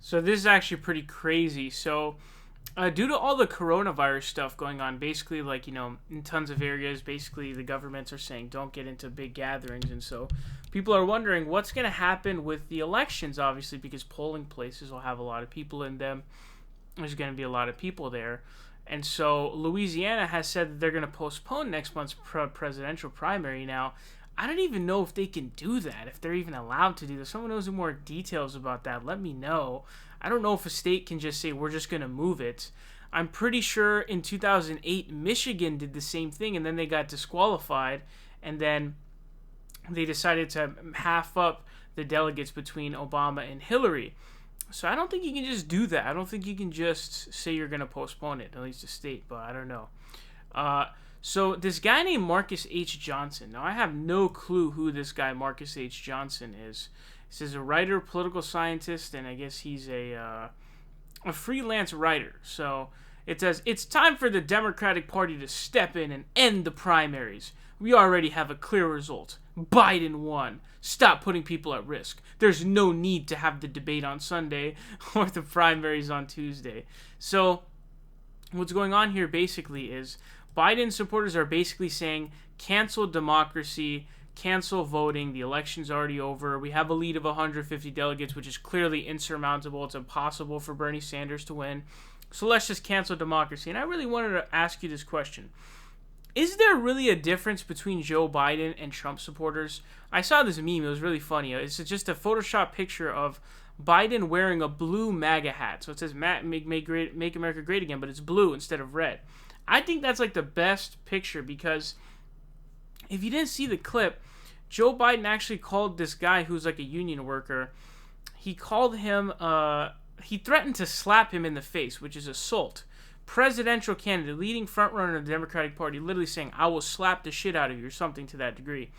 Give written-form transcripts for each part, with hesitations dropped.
So this is actually pretty crazy. So due to all the coronavirus stuff going on, basically, like, in tons of areas, basically the governments are saying don't get into big gatherings. And so people are wondering what's going to happen with the elections, obviously, because polling places will have a lot of people in them. There's going to be a lot of people there. And so Louisiana has said that they're going to postpone next month's presidential primary. Now, I don't even know if they can do that, if they're even allowed to do this. Someone knows more details about that, let me know. I don't know if a state can just say, we're just going to move it. I'm pretty sure in 2008, Michigan did the same thing, and then they got disqualified, and then they decided to half up the delegates between Obama and Hillary. So I don't think you can just do that. I don't think you can just say you're going to postpone it, at least the state, but I don't know. So this guy named Marcus H. Johnson. Now, I have no clue who this guy Marcus H. Johnson is. He says a writer, political scientist, and I guess he's a freelance writer. So it says, it's time for the Democratic Party to step in and end the primaries. We already have a clear result. Biden won. Stop putting people at risk. There's no need to have the debate on Sunday or the primaries on Tuesday. So what's going on here basically is Biden supporters are basically saying cancel democracy, cancel voting, the election's already over, we have a lead of 150 delegates, which is clearly insurmountable, it's impossible for Bernie Sanders to win, so let's just cancel democracy. And I really wanted to ask you this question. Is there really a difference between Joe Biden and Trump supporters? I saw this meme, it was really funny. It's just a Photoshop picture of Biden wearing a blue MAGA hat. So it says make America great again, but it's blue instead of red. I think that's like the best picture because if you didn't see the clip, Joe Biden actually called this guy who's like a union worker, he called him, he threatened to slap him in the face, which is assault. Presidential candidate, leading frontrunner of the Democratic Party, literally saying, I will slap the shit out of you, or something to that degree.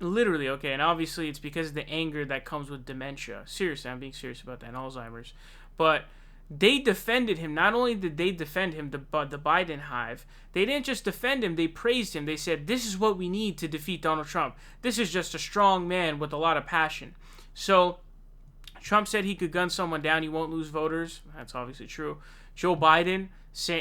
Literally, okay, and obviously it's because of the anger that comes with dementia. Seriously, I'm being serious about that, and Alzheimer's. But they defended him. Not only did they defend him, the Biden hive, they didn't just defend him, they praised him. They said, this is what we need to defeat Donald Trump. This is just a strong man with a lot of passion. So, Trump said he could gun someone down, he won't lose voters. That's obviously true. Joe Biden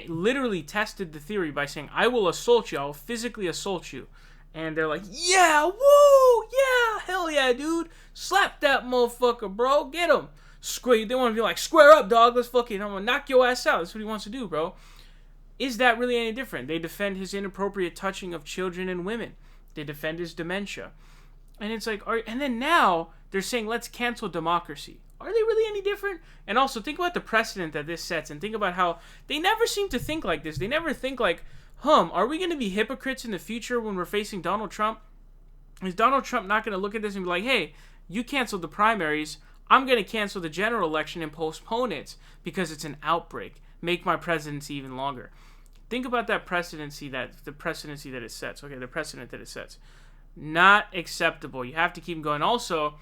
literally tested the theory by saying, I will assault you, I will physically assault you. And they're like, yeah, woo, yeah, hell yeah, dude. Slap that motherfucker, bro. Get him. They want to be like, square up, dog. Let's fucking, I'm going to knock your ass out. That's what he wants to do, bro. Is that really any different? They defend his inappropriate touching of children and women. They defend his dementia. And it's like, and then now they're saying, let's cancel democracy. Are they really any different? And also, think about the precedent that this sets, and think about how they never seem to think like this. They never think like, are we going to be hypocrites in the future when we're facing Donald Trump? Is Donald Trump not going to look at this and be like, hey, you canceled the primaries, I'm going to cancel the general election and postpone it because it's an outbreak. Make my presidency even longer. Think about that presidency that it sets. Okay, the precedent that it sets. Not acceptable. You have to keep going. Also,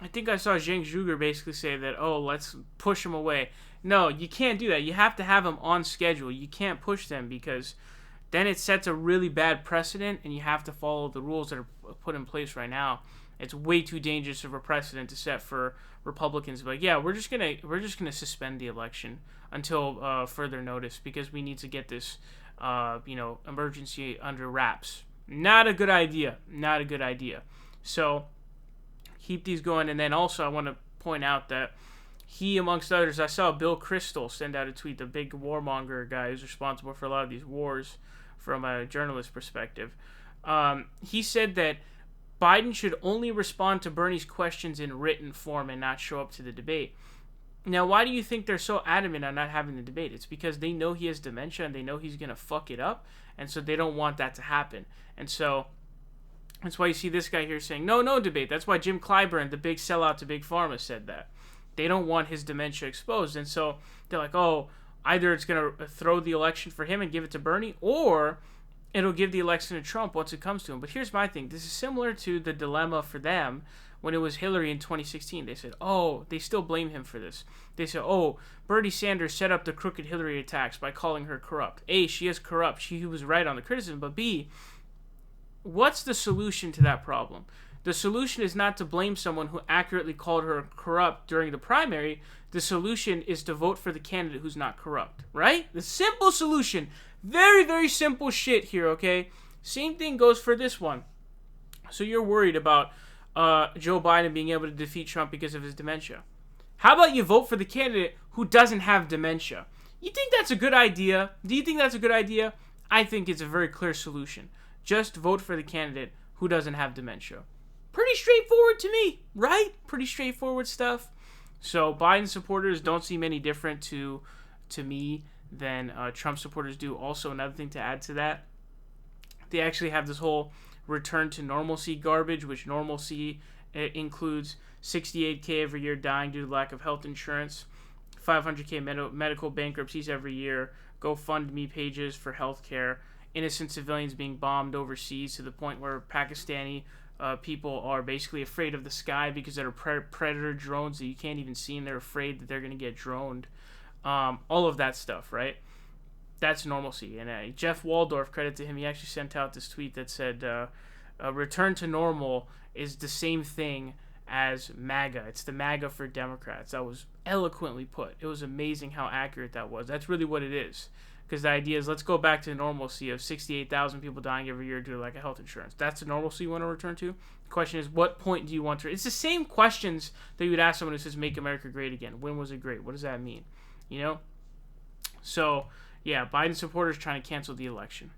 I think I saw Zhang Zhuger basically say that, let's push him away. No, you can't do that. You have to have them on schedule. You can't push them because then it sets a really bad precedent and you have to follow the rules that are put in place right now. It's way too dangerous of a precedent to set for Republicans. Like, yeah, we're just gonna suspend the election until further notice because we need to get this, emergency under wraps. Not a good idea. Not a good idea. So keep these going. And then also I want to point out that he, amongst others, I saw Bill Kristol send out a tweet, the big warmonger guy who's responsible for a lot of these wars from a journalist perspective. He said that Biden should only respond to Bernie's questions in written form and not show up to the debate. Now, why do you think they're so adamant on not having the debate? It's because they know he has dementia and they know he's going to fuck it up, and so they don't want that to happen. And so that's why you see this guy here saying, no debate. That's why Jim Clyburn, the big sellout to Big Pharma, said that. They don't want his dementia exposed. And so they're like, either it's going to throw the election for him and give it to Bernie, or it'll give the election to Trump once it comes to him. But here's my thing. This is similar to the dilemma for them when it was Hillary in 2016. They said, they still blame him for this. They said, Bernie Sanders set up the crooked Hillary attacks by calling her corrupt. A, she is corrupt. She was right on the criticism. But B, what's the solution to that problem? The solution is not to blame someone who accurately called her corrupt during the primary. The solution is to vote for the candidate who's not corrupt, right? The simple solution. Very, very simple shit here, okay? Same thing goes for this one. So you're worried about Joe Biden being able to defeat Trump because of his dementia. How about you vote for the candidate who doesn't have dementia? You think that's a good idea? Do you think that's a good idea? I think it's a very clear solution. Just vote for the candidate who doesn't have dementia. Pretty straightforward to me, right? Pretty straightforward stuff. So Biden supporters don't seem any different to me than Trump supporters do. Also, another thing to add to that, they actually have this whole return to normalcy garbage, which normalcy includes 68K every year dying due to lack of health insurance, 500K medical bankruptcies every year, GoFundMe pages for healthcare, innocent civilians being bombed overseas to the point where Pakistani people are basically afraid of the sky because there are predator drones that you can't even see, and they're afraid that they're going to get droned. All of that stuff, right? That's normalcy. And Jeff Waldorf, credit to him, he actually sent out this tweet that said, return to normal is the same thing as MAGA. It's the MAGA for Democrats. That was eloquently put. It was amazing how accurate that was. That's really what it is. Because the idea is, let's go back to the normalcy of 68,000 people dying every year due to lack of health insurance. That's the normalcy you want to return to? The question is, what point do you want to... It's the same questions that you would ask someone who says, make America great again. When was it great? What does that mean? You know? So, yeah, Biden supporters trying to cancel the election.